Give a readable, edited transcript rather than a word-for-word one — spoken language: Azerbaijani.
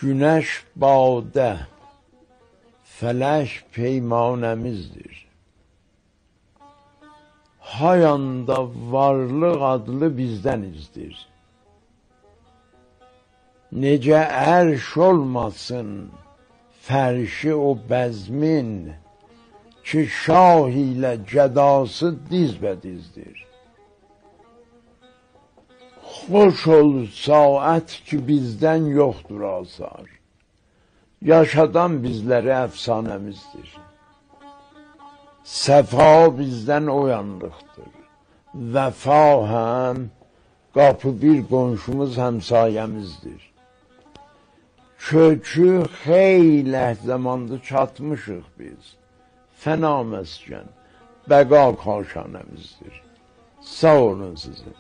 Güneş bade, felek peymanemizdir. Hayanda varlık adlı bizdenizdir. Nece erş olmasın ferşi o bezmin, ki şah ile cedası diz be dizdir. Hoş ol saat ki bizden yoktur azar, yaşadan bizlere efsanemizdir. Sefa bizden oyanlıktır, vefa hem kapı bir komşumuz həmsayəmizdir. Kökü xeyli zamandır çatmışıq biz, fəna məskən, bəqa kaşanəmizdir. Sağ olun sizin.